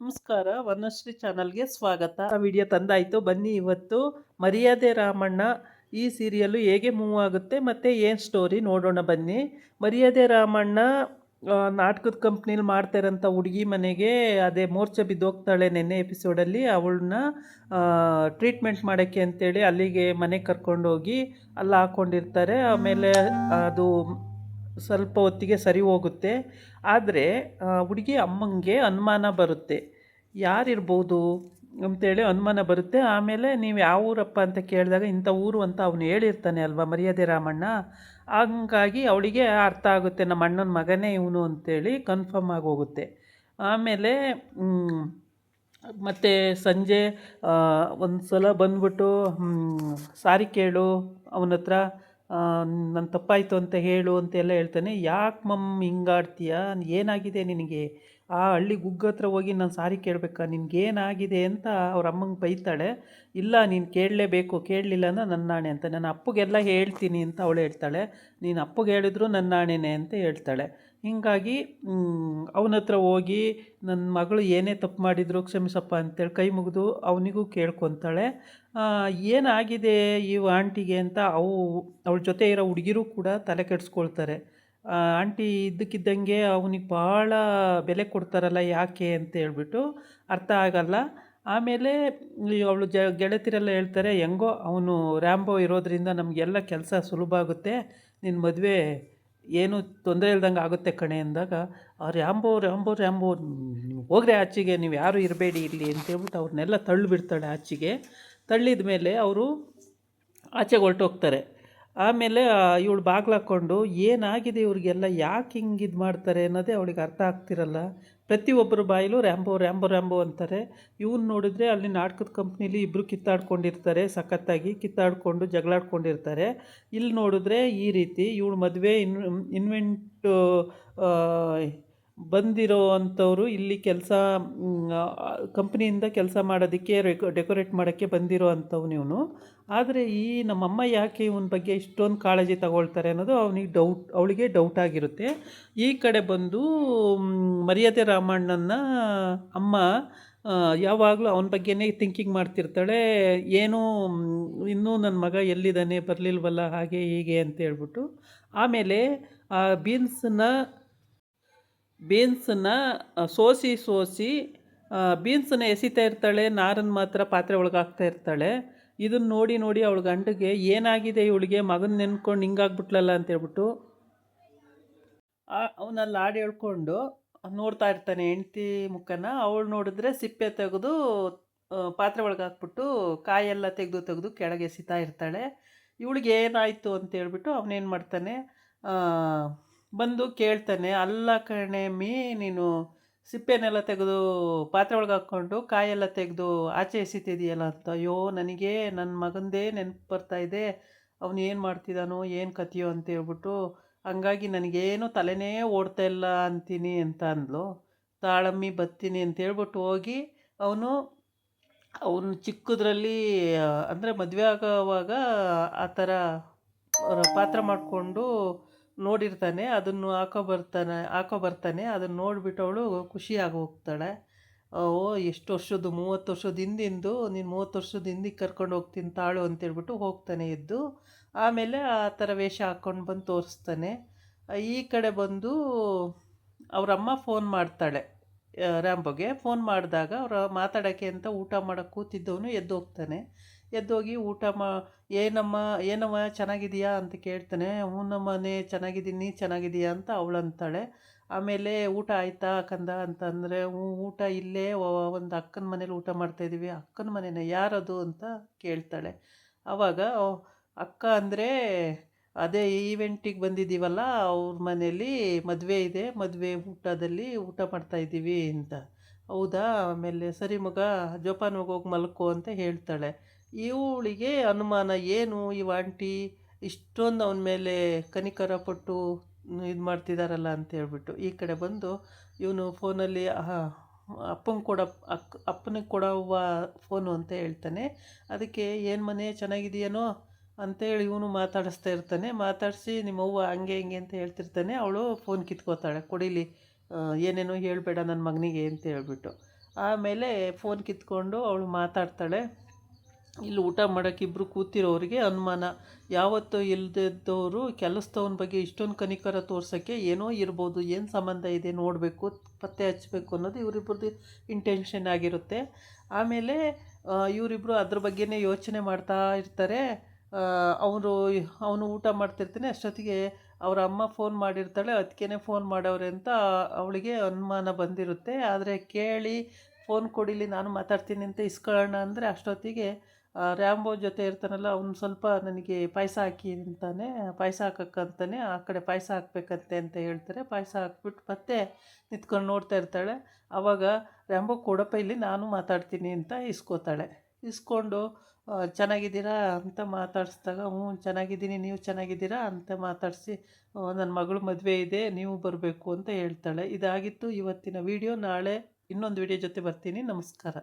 ನಮಸ್ಕಾರ, ವನಶ್ರೀ ಚಾನಲ್ಗೆ ಸ್ವಾಗತ. ವಿಡಿಯೋ ತಂದಾಯಿತು. ಬನ್ನಿ ಇವತ್ತು ಮರ್ಯಾದೆ ರಾಮಣ್ಣ ಈ ಸೀರಿಯಲ್ಲು ಹೇಗೆ ಮೂವ್ ಆಗುತ್ತೆ ಮತ್ತು ಏನು ಸ್ಟೋರಿ ನೋಡೋಣ ಬನ್ನಿ. ಮರ್ಯಾದೆ ರಾಮಣ್ಣ ನಾಟಕದ ಕಂಪ್ನಿಲಿ ಮಾಡ್ತಾರಂಥ ಹುಡುಗಿ ಮನೆಗೆ ಅದೇ ಮೋರ್ಚೆ ಬಿದ್ದೋಗ್ತಾಳೆ ನೆನ್ನೆ ಎಪಿಸೋಡಲ್ಲಿ. ಅವಳನ್ನ ಟ್ರೀಟ್ಮೆಂಟ್ ಮಾಡೋಕ್ಕೆ ಅಂತೇಳಿ ಅಲ್ಲಿಗೆ ಮನೆಗೆ ಕರ್ಕೊಂಡೋಗಿ ಅಲ್ಲಿ ಹಾಕ್ಕೊಂಡಿರ್ತಾರೆ. ಆಮೇಲೆ ಅದು ಸ್ವಲ್ಪ ಹೊತ್ತಿಗೆ ಸರಿ ಹೋಗುತ್ತೆ. ಆದರೆ ಹುಡುಗಿ ಅಮ್ಮಂಗೆ ಅನುಮಾನ ಬರುತ್ತೆ, ಯಾರಿರ್ಬೋದು ಅಂತೇಳಿ ಅನುಮಾನ ಬರುತ್ತೆ. ಆಮೇಲೆ ನೀವು ಯಾವ ಊರಪ್ಪ ಅಂತ ಕೇಳಿದಾಗ ಇಂಥ ಊರು ಅಂತ ಅವನು ಹೇಳಿರ್ತಾನೆ ಅಲ್ವಾ ಮರ್ಯಾದೆ ರಾಮಣ್ಣ. ಹಂಗಾಗಿ ಅವಳಿಗೆ ಅರ್ಥ ಆಗುತ್ತೆ, ನಮ್ಮ ಅಣ್ಣನ ಮಗನೇ ಇವನು ಅಂತೇಳಿ ಕನ್ಫರ್ಮ್ ಆಗಿ ಹೋಗುತ್ತೆ. ಆಮೇಲೆ ಮತ್ತು ಸಂಜೆ ಒಂದು ಸಲ ಬಂದ್ಬಿಟ್ಟು ಸಾರಿ ಕೇಳು ಅವನ ಹತ್ರ, ನನ್ನ ತಪ್ಪಾಯಿತು ಅಂತ ಹೇಳು ಅಂತೆಲ್ಲ ಹೇಳ್ತಾನೆ. ಯಾಕೆ ಹಿಂಗಾಡ್ತೀಯ, ಏನಾಗಿದೆ ನಿನಗೆ, ಆ ಹಳ್ಳಿ ಗುಗ್ಗ ಹತ್ರ ಹೋಗಿ ನಾನು ಸಾರಿ ಕೇಳಬೇಕಾ, ನಿನಗೇನಾಗಿದೆ ಅಂತ ಅವ್ರ ಅಮ್ಮಂಗೆ ಬೈತಾಳೆ. ಇಲ್ಲ ನೀನು ಕೇಳಲೇಬೇಕು, ಕೇಳಲಿಲ್ಲ ಅಂದ್ರೆ ನನ್ನ ನಾಣೆ ಅಂತ, ನನ್ನ ಅಪ್ಪಗೆಲ್ಲ ಹೇಳ್ತೀನಿ ಅಂತ ಅವಳು ಹೇಳ್ತಾಳೆ. ನೀನು ಅಪ್ಪಗೆ ಹೇಳಿದ್ರು ನನ್ನ ನಾಣೆನೇ ಅಂತ ಹೇಳ್ತಾಳೆ. ಹೀಗಾಗಿ ಅವನ ಹತ್ರ ಹೋಗಿ ನನ್ನ ಮಗಳು ಏನೇ ತಪ್ಪು ಮಾಡಿದ್ರು ಕ್ಷಮಿಸಪ್ಪ ಅಂತೇಳಿ ಕೈ ಮುಗಿದು ಅವನಿಗೂ ಕೇಳ್ಕೊತಾಳೆ. ಏನಾಗಿದೆ ಈ ಆಂಟಿಗೆ ಅಂತ ಅವಳ ಜೊತೆ ಇರೋ ಹುಡುಗಿರು ಕೂಡ ತಲೆ ಕೆಡಿಸ್ಕೊಳ್ತಾರೆ. ಆಂಟಿ ಇದ್ದಕ್ಕಿದ್ದಂಗೆ ಅವನಿಗೆ ಭಾಳ ಬೆಲೆ ಕೊಡ್ತಾರಲ್ಲ ಯಾಕೆ ಅಂತ ಹೇಳ್ಬಿಟ್ಟು ಅರ್ಥ ಆಗಲ್ಲ. ಆಮೇಲೆ ಅವಳು ಗೆಳತಿರೆಲ್ಲ ಹೇಳ್ತಾರೆ, ಹೆಂಗೋ ಅವನು ರ್ಯಾಂಬೋ ಇರೋದ್ರಿಂದ ನಮಗೆಲ್ಲ ಕೆಲಸ ಸುಲಭ ಆಗುತ್ತೆ, ನಿನ್ನ ಮದುವೆ ಏನು ತೊಂದರೆ ಇಲ್ದಂಗೆ ಆಗುತ್ತೆ ಕಣೆ ಅಂದಾಗ, ರ್ಯಾಂಬೋ ರ್ಯಾಂಬೋ ರ್ಯಾಂಬೋ ಹೋಗ್ರೆ ಆಚೆಗೆ, ನೀವು ಯಾರು ಇರಬೇಡಿ ಇಲ್ಲಿ ಅಂತೇಳ್ಬಿಟ್ಟು ಅವ್ರನ್ನೆಲ್ಲ ತಳ್ಳಿಬಿಡ್ತಾಳೆ ಆಚೆಗೆ. ತಳ್ಳಿದ ಮೇಲೆ ಅವರು ಆಚೆಗೆ ಹೊರಟೋಗ್ತಾರೆ. ಆಮೇಲೆ ಇವಳು ಬಾಗ್ಲಾಕ್ಕೊಂಡು ಏನಾಗಿದೆ ಇವ್ರಿಗೆಲ್ಲ, ಯಾಕೆ ಹಿಂಗೆ ಇದು ಮಾಡ್ತಾರೆ ಅನ್ನೋದೇ ಅವಳಿಗೆ ಅರ್ಥ ಆಗ್ತಿರಲ್ಲ. ಪ್ರತಿಯೊಬ್ಬರ ಬಾಯಲ್ಲೂ ರ್ಯಾಂಬೋ ರ್ಯಾಂಬೋ ರ್ಯಾಂಬೋ ಅಂತಾರೆ. ಇವ್ನು ನೋಡಿದ್ರೆ ಅಲ್ಲಿ ನಾಟಕದ ಕಂಪ್ನೀಲಿ ಇಬ್ಬರು ಕಿತ್ತಾಡ್ಕೊಂಡಿರ್ತಾರೆ, ಸಖತ್ತಾಗಿ ಕಿತ್ತಾಡ್ಕೊಂಡು ಜಗಳಾಡ್ಕೊಂಡಿರ್ತಾರೆ. ಇಲ್ಲಿ ನೋಡಿದ್ರೆ ಈ ರೀತಿ ಇವಳು ಮದುವೆ ಇನ್ವೆಂಟು ಬಂದಿರೋ ಅಂಥವ್ರು ಇಲ್ಲಿ ಕೆಲಸ ಕಂಪ್ನಿಯಿಂದ ಕೆಲಸ ಮಾಡೋದಕ್ಕೆ ಡೆಕೋರೇಟ್ ಮಾಡೋಕ್ಕೆ ಬಂದಿರೋ ಅಂಥವ್ನು ಇವನು. ಆದರೆ ಈ ನಮ್ಮಮ್ಮ ಯಾಕೆ ಇವನ ಬಗ್ಗೆ ಇಷ್ಟೊಂದು ಕಾಳಜಿ ತಗೊಳ್ತಾರೆ ಅನ್ನೋದು ಅವಳಿಗೆ ಡೌಟ್ ಆಗಿರುತ್ತೆ. ಈ ಕಡೆ ಬಂದು ಮರ್ಯಾದೆ ರಾಮಣ್ಣನ ಅಮ್ಮ ಯಾವಾಗಲೂ ಅವನ ಬಗ್ಗೆನೇ ಥಿಂಕಿಂಗ್ ಮಾಡ್ತಿರ್ತಾಳೆ. ಏನೂ ಇನ್ನೂ ನನ್ನ ಮಗ ಎಲ್ಲಿದ್ದಾನೆ ಬರಲಿಲ್ವಲ್ಲ ಹಾಗೆ ಹೀಗೆ ಅಂತ ಹೇಳ್ಬಿಟ್ಟು. ಆಮೇಲೆ ಆ ಬೀನ್ಸನ್ನು ಸೋಸಿ ಬೀನ್ಸನ್ನು ಎಸಿತಾ ಇರ್ತಾಳೆ, ನಾರನ್ನು ಮಾತ್ರ ಪಾತ್ರೆ ಒಳಗೆ ಹಾಕ್ತಾ ಇರ್ತಾಳೆ. ಇದನ್ನು ನೋಡಿ ಅವಳ ಗಂಡಗೆ ಏನಾಗಿದೆ ಇವಳಿಗೆ, ಮಗನ ನೆನ್ಕೊಂಡು ಹಿಂಗಾಗ್ಬಿಟ್ಲಲ್ಲ ಅಂತೇಳ್ಬಿಟ್ಟು ಅವನಲ್ಲಿ ಹಾಡು ಹೇಳ್ಕೊಂಡು ನೋಡ್ತಾ ಇರ್ತಾನೆ ಹೆಂಡ್ತಿ ಮುಖನ. ಅವಳು ನೋಡಿದ್ರೆ ಸಿಪ್ಪೆ ತೆಗೆದು ಪಾತ್ರೆ ಒಳಗೆ ಹಾಕ್ಬಿಟ್ಟು ಕಾಯೆಲ್ಲ ತೆಗೆದು ಕೆಳಗೆ ಎಸಿತಾ ಇರ್ತಾಳೆ. ಇವಳಿಗೆ ಏನಾಯಿತು ಅಂತೇಳ್ಬಿಟ್ಟು ಅವನೇನು ಮಾಡ್ತಾನೆ, ಬಂದು ಕೇಳ್ತಾನೆ, ಅಲ್ಲ ಕಣೆ ನೀನು ಸಿಪ್ಪೆನೆಲ್ಲ ತೆಗೆದು ಪಾತ್ರೆ ಒಳಗೆ ಹಾಕ್ಕೊಂಡು ಕಾಯೆಲ್ಲ ತೆಗೆದು ಆಚೆ ಎಸಿತಿದೆಯಲ್ಲ ಅಂತ. ಅಯ್ಯೋ ನನಗೆ ನನ್ನ ಮಗಂದೇ ನೆನಪು ಬರ್ತಾಯಿದೆ, ಅವನು ಏನು ಮಾಡ್ತಿದ್ದಾನೋ ಏನು ಕಥೆಯೋ ಅಂತೇಳ್ಬಿಟ್ಟು, ಹಂಗಾಗಿ ನನಗೇನು ತಲೆನೇ ಓಡ್ತಾ ಇಲ್ಲ ಅಂತೀನಿ ಅಂತ ಅಂದ್ಲು. ತಾಳಮ್ಮಿ ಬರ್ತೀನಿ ಅಂತೇಳ್ಬಿಟ್ಟು ಹೋಗಿ ಅವನು ಚಿಕ್ಕದ್ರಲ್ಲಿ ಅಂದರೆ ಮದುವೆ ಆಗೋವಾಗ ಆ ಥರ ಪಾತ್ರ ಮಾಡಿಕೊಂಡು ನೋಡಿರ್ತಾನೆ. ಅದನ್ನು ಹಾಕೋ ಬರ್ತಾನೆ. ಅದನ್ನು ನೋಡಿಬಿಟ್ಟು ಅವಳು ಖುಷಿಯಾಗಿ ಹೋಗ್ತಾಳೆ. ಎಷ್ಟು ವರ್ಷದ್ದು, 30 ವರ್ಷದ ಹಿಂದಿಂದು, ನೀನು 30 ವರ್ಷದ ಹಿಂದಿಗೆ ಕರ್ಕೊಂಡು ಹೋಗ್ತೀನಿ ತಾಳು ಅಂತೇಳ್ಬಿಟ್ಟು ಹೋಗ್ತಾನೆ ಎದ್ದು. ಆಮೇಲೆ ಆ ಥರ ವೇಷ ಹಾಕ್ಕೊಂಡು ಬಂದು ತೋರಿಸ್ತಾನೆ. ಈ ಕಡೆ ಬಂದು ಅವರಮ್ಮ ಫೋನ್ ಮಾಡ್ತಾಳೆ ರ್ಯಾಂಬೋಗೆ. ಫೋನ್ ಮಾಡಿದಾಗ ಮಾತಾಡೋಕ್ಕೆ ಅಂತ ಊಟ ಮಾಡೋಕ್ಕೆ ಕೂತಿದ್ದವನು ಎದ್ದೋಗ್ತಾನೆ. ಎದ್ದೋಗಿ ಏನಮ್ಮ ಚೆನ್ನಾಗಿದೆಯಾ ಅಂತ ಕೇಳ್ತಾನೆ. ಹ್ಞೂನಮ್ಮನೇ ಚೆನ್ನಾಗಿದ್ದೀನಿ, ಚೆನ್ನಾಗಿದೆಯಾ ಅಂತ ಅವಳಂತಾಳೆ. ಆಮೇಲೆ ಊಟ ಆಯಿತಾ ಕಂದ ಅಂತಂದರೆ, ಊಟ ಇಲ್ಲೇ ಒಂದು ಅಕ್ಕನ ಮನೇಲಿ ಊಟ ಮಾಡ್ತಾಯಿದ್ದೀವಿ. ಅಕ್ಕನ ಮನೆಯೇ, ಯಾರದು ಅಂತ ಕೇಳ್ತಾಳೆ. ಆವಾಗ ಅಕ್ಕ ಅಂದರೆ ಅದೇ ಈವೆಂಟಿಗೆ ಬಂದಿದ್ದೀವಲ್ಲ ಅವ್ರ ಮನೇಲಿ ಮದುವೆ ಇದೆ, ಮದುವೆ ಊಟದಲ್ಲಿ ಊಟ ಮಾಡ್ತಾಯಿದ್ದೀವಿ ಅಂತ. ಹೌದಾ, ಆಮೇಲೆ ಸರಿ ಮಗ ಜೋಪಾನವಾಗಿ ಹೋಗಿ ಮಲ್ಕೋ ಅಂತ ಹೇಳ್ತಾಳೆ. ಇವಳಿಗೆ ಅನುಮಾನ, ಏನು ಇವ ಆಂಟಿ ಇಷ್ಟೊಂದು ಅವನ ಮೇಲೆ ಕನಿಕರ ಪಟ್ಟು ಇದು ಮಾಡ್ತಿದ್ದಾರಲ್ಲ ಅಂತ ಹೇಳ್ಬಿಟ್ಟು. ಈ ಕಡೆ ಬಂದು ಇವನು ಫೋನಲ್ಲಿ ಅಪ್ಪನಿಗೆ ಕೊಡವ್ವ ಫೋನು ಅಂತ ಹೇಳ್ತಾನೆ. ಅದಕ್ಕೆ ಏನು ಮನೆ ಚೆನ್ನಾಗಿದೆಯೇನೋ ಅಂತೇಳಿ ಇವನು ಮಾತಾಡಿಸ್ತಾ ಇರ್ತಾನೆ. ಮಾತಾಡಿಸಿ ನಿಮ್ಮವ್ವ ಹಂಗೆ ಹಿಂಗೆ ಅಂತ ಹೇಳ್ತಿರ್ತಾನೆ. ಅವಳು ಫೋನ್ ಕಿತ್ಕೋತಾಳೆ, ಕೊಡಿಲಿ ಏನೇನೋ ಹೇಳಬೇಡ ನನ್ನ ಮಗನಿಗೆ ಅಂತ ಹೇಳ್ಬಿಟ್ಟು. ಆಮೇಲೆ ಫೋನ್ ಕಿತ್ಕೊಂಡು ಅವಳು ಮಾತಾಡ್ತಾಳೆ. ಇಲ್ಲಿ ಊಟ ಮಾಡೋಕ್ಕೆ ಇಬ್ಬರು ಕೂತಿರೋರಿಗೆ ಅನುಮಾನ. ಯಾವತ್ತೂ ಇಲ್ಲದಿದ್ದವರು ಕೆಲಸದವನ ಬಗ್ಗೆ ಇಷ್ಟೊಂದು ಕನಿಕರ ತೋರ್ಸೋಕ್ಕೆ ಏನೋ ಇರ್ಬೋದು, ಏನು ಸಂಬಂಧ ಇದೆ ನೋಡಬೇಕು, ಪತ್ತೆ ಹಚ್ಚಬೇಕು ಅನ್ನೋದು ಇವರಿಬ್ಬರದ್ದು ಇಂಟೆನ್ಷನ್ ಆಗಿರುತ್ತೆ. ಆಮೇಲೆ ಇವರಿಬ್ಬರು ಅದ್ರ ಬಗ್ಗೆನೇ ಯೋಚನೆ ಮಾಡ್ತಾ ಇರ್ತಾರೆ. ಅವನು ಊಟ ಮಾಡ್ತಿರ್ತಾನೆ, ಅಷ್ಟೊತ್ತಿಗೆ ಅವರ ಅಮ್ಮ ಫೋನ್ ಮಾಡಿರ್ತಾಳೆ. ಅದಕ್ಕೇ ಫೋನ್ ಮಾಡವ್ರೆ ಅಂತ ಅವಳಿಗೆ ಅನುಮಾನ ಬಂದಿರುತ್ತೆ. ಆದರೆ ಕೇಳಿ ಫೋನ್ ಕೊಡಿಲಿ ನಾನು ಮಾತಾಡ್ತೀನಿ ಅಂತ ಇಸ್ಕೊಳ್ಳೋಣ ಅಂದರೆ ಅಷ್ಟೊತ್ತಿಗೆ ರ್ಯಾಂಬೋ ಜೊತೆ ಇರ್ತಾನಲ್ಲ ಅವ್ನು ಸ್ವಲ್ಪ ನನಗೆ ಪಾಯಸ ಹಾಕಿ ಅಂತಾನೆ. ಪಾಯಸ ಹಾಕಕ್ಕಂತಾನೆ ಆ ಕಡೆ ಪಾಯಸ ಹಾಕ್ಬೇಕಂತೆ ಅಂತ ಹೇಳ್ತಾರೆ. ಪಾಯಸ ಹಾಕ್ಬಿಟ್ಟು ಮತ್ತೆ ನಿಂತ್ಕೊಂಡು ನೋಡ್ತಾ ಇರ್ತಾಳೆ. ಆವಾಗ ರ್ಯಾಂಬೋ ಕೊಡಪ್ಪ ಇಲ್ಲಿ ನಾನು ಮಾತಾಡ್ತೀನಿ ಅಂತ ಇಸ್ಕೋತಾಳೆ. ಇಸ್ಕೊಂಡು ಚೆನ್ನಾಗಿದ್ದೀರಾ ಅಂತ ಮಾತಾಡಿಸ್ದಾಗ ಹ್ಞೂ ಚೆನ್ನಾಗಿದ್ದೀನಿ, ನೀವು ಚೆನ್ನಾಗಿದ್ದೀರಾ ಅಂತ ಮಾತಾಡಿಸಿ ನನ್ನ ಮಗಳು ಮದುವೆ ಇದೆ ನೀವು ಬರಬೇಕು ಅಂತ ಹೇಳ್ತಾಳೆ. ಇದಾಗಿತ್ತು ಇವತ್ತಿನ ವಿಡಿಯೋ. ನಾಳೆ ಇನ್ನೊಂದು ವಿಡಿಯೋ ಜೊತೆ ಬರ್ತೀನಿ. ನಮಸ್ಕಾರ.